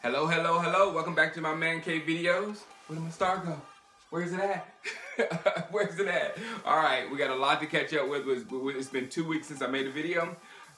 Hello, hello, hello. Welcome back to my Mancave videos. Where did my star go? Where's it at? Where's it at? Alright, we got a lot to catch up with. It's been 2 weeks since I made a video.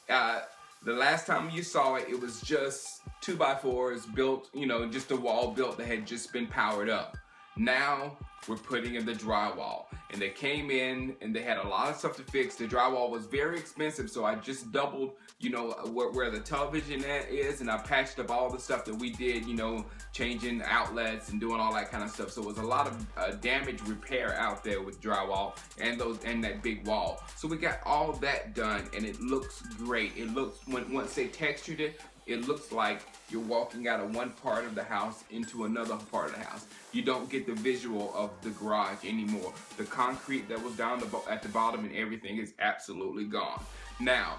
The last time you saw it, it was just 2x4s built, you know, just a wall built that had just been powered up. Now, we're putting in the drywall. And they came in and they had a lot of stuff to fix. The drywall was very expensive, so I just doubled, you know, where the television is, and I patched up all the stuff that we did, you know, changing outlets and doing all that kind of stuff. So it was a lot of damage repair out there with drywall and that big wall. So we got all that done, and it looks great. It looks, once they textured it, it looks like you're walking out of one part of the house into another part of the house. You don't get the visual of the garage anymore. The concrete that was down at the bottom and everything is absolutely gone. Now,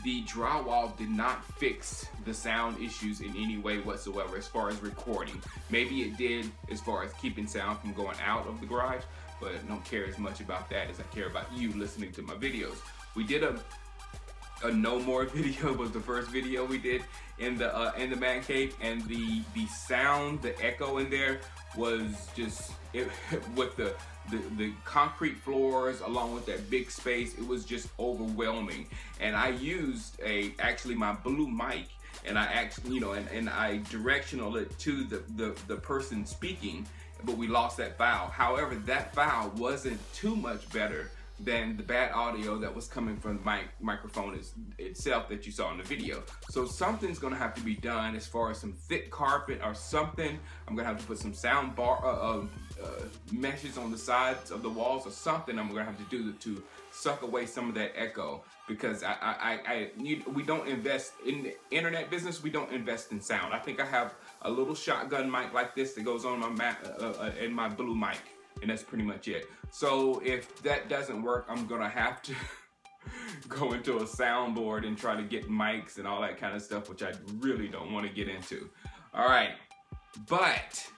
the drywall did not fix the sound issues in any way whatsoever as far as recording. Maybe it did as far as keeping sound from going out of the garage, but I don't care as much about that as I care about you listening to my videos. We did a no more video. Was the first video we did in the man cave, and the sound, the echo in there was just with the concrete floors along with that big space. It was just overwhelming. And I used actually my blue mic, and I actually, you know, and I directional it to the person speaking, but we lost that file. However, that file wasn't too much better than the bad audio that was coming from the microphone itself that you saw in the video. So something's gonna have to be done as far as some thick carpet or something. I'm gonna have to put some sound bar meshes on the sides of the walls or something I'm gonna have to do to suck away some of that echo, because we don't invest in the internet business. We don't invest in sound. I think I have a little shotgun mic like this that goes on my in my blue mic, and that's pretty much it. So if that doesn't work, I'm gonna have to go into a soundboard and try to get mics and all that kind of stuff, which I really don't want to get into. All right, but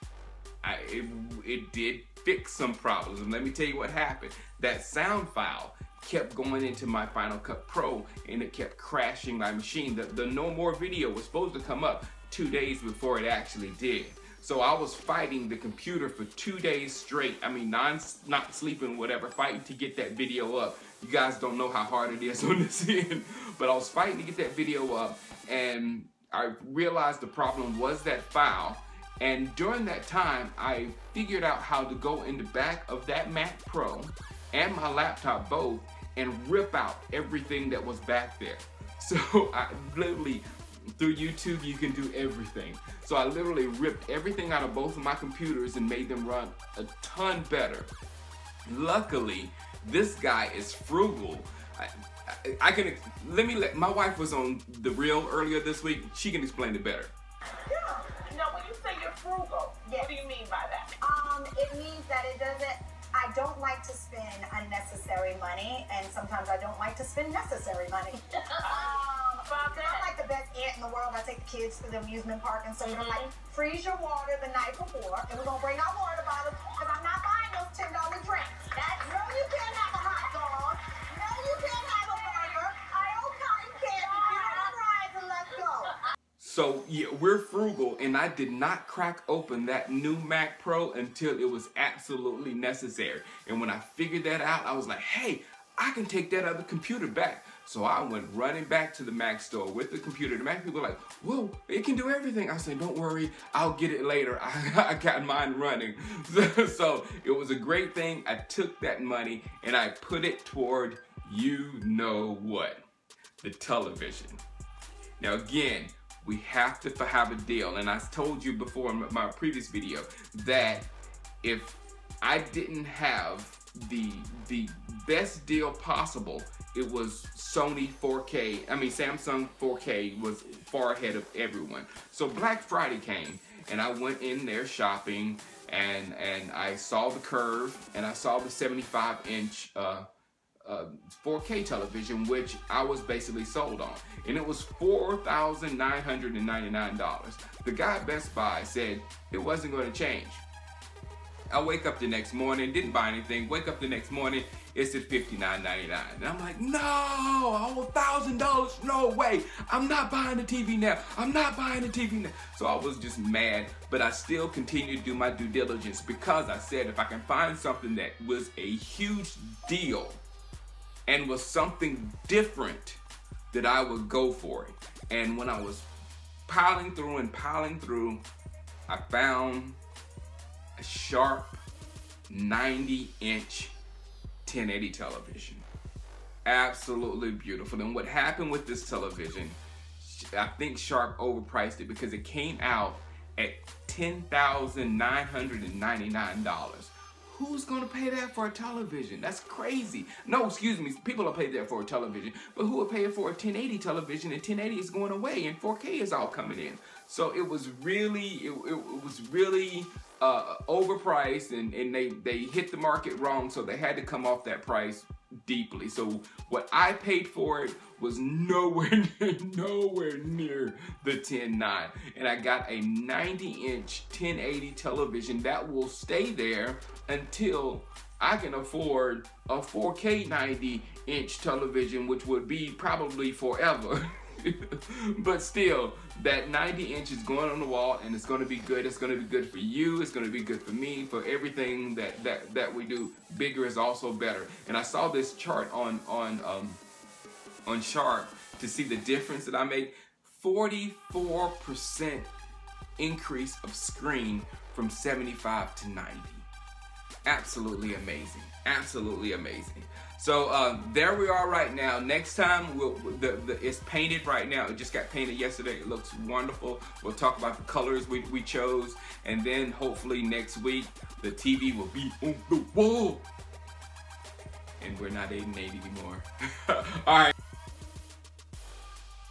it did fix some problems, and let me tell you what happened. That sound file kept going into my Final Cut Pro, and it kept crashing my machine. The no more video was supposed to come up 2 days before it actually did. So I was fighting the computer for 2 days straight. I mean, not sleeping, whatever, fighting to get that video up. You guys don't know how hard it is on this end, but I was fighting to get that video up, and I realized the problem was that file. And during that time, I figured out how to go in the back of that Mac Pro and my laptop both and rip out everything that was back there. So I literally, through YouTube, you can do everything. So I literally ripped everything out of both of my computers and made them run a ton better. Luckily, this guy is frugal. My wife was on The Real earlier this week. She can explain it better. Yeah. Now, when you say you're frugal, what do you mean by that? It means that I don't like to spend unnecessary money, and sometimes I don't like to spend necessary money. I'm like the best aunt in the world. I take the kids to the amusement park and stuff. I'm like, freeze your water the night before, and we're gonna bring our water bottles, because I'm not buying those $10 drinks. No, you can't have a hot dog. No, you can't have a burger. I owe cotton candy. Get on the rides and let's go. So yeah, we're frugal, and I did not crack open that new Mac Pro until it was absolutely necessary. And when I figured that out, I was like, hey, I can take that other computer back. So I went running back to the Mac store with the computer. The Mac people were like, whoa, it can do everything. I said, don't worry, I'll get it later. I got mine running. So it was a great thing. I took that money and I put it toward you know what, the television. Now again, we have to have a deal. And I told you before in my previous video that if I didn't have the best deal possible, it was Samsung 4K was far ahead of everyone. So Black Friday came, and I went in there shopping, and I saw the Curve, and I saw the 75-inch 4K television, which I was basically sold on, and it was $4,999. The guy at Best Buy said it wasn't going to change. I wake up the next morning, didn't buy anything. Wake up the next morning, it's at $59.99. And I'm like, no, I owe $1,000. No way. I'm not buying the TV now. I'm not buying the TV now. So I was just mad, but I still continued to do my due diligence because I said if I can find something that was a huge deal and was something different, that I would go for it. And when I was piling through, I found a Sharp 90-inch 1080 television. Absolutely beautiful. And what happened with this television, I think Sharp overpriced it because it came out at $10,999. Who's gonna pay that for a television? That's crazy. No, excuse me, people will pay that for a television, but who will pay it for a 1080 television? And 1080 is going away and 4K is all coming in. So it was really, overpriced, and they hit the market wrong, so they had to come off that price deeply. So what I paid for it was nowhere near the $10,900. And I got a 90-inch 1080 television that will stay there until I can afford a 4K 90-inch television, which would be probably forever. But still, that 90-inch is going on the wall, and it's going to be good. It's going to be good for you. It's going to be good for me, for everything that we do. Bigger is also better. And I saw this chart on Sharp to see the difference that I made. 44% increase of screen from 75 to 90. Absolutely amazing. Absolutely amazing. So there we are right now. Next time, it's painted right now. It just got painted yesterday. It looks wonderful. We'll talk about the colors we chose. And then hopefully next week, the TV will be on the wall. And we're not 8 and 8 anymore. All right.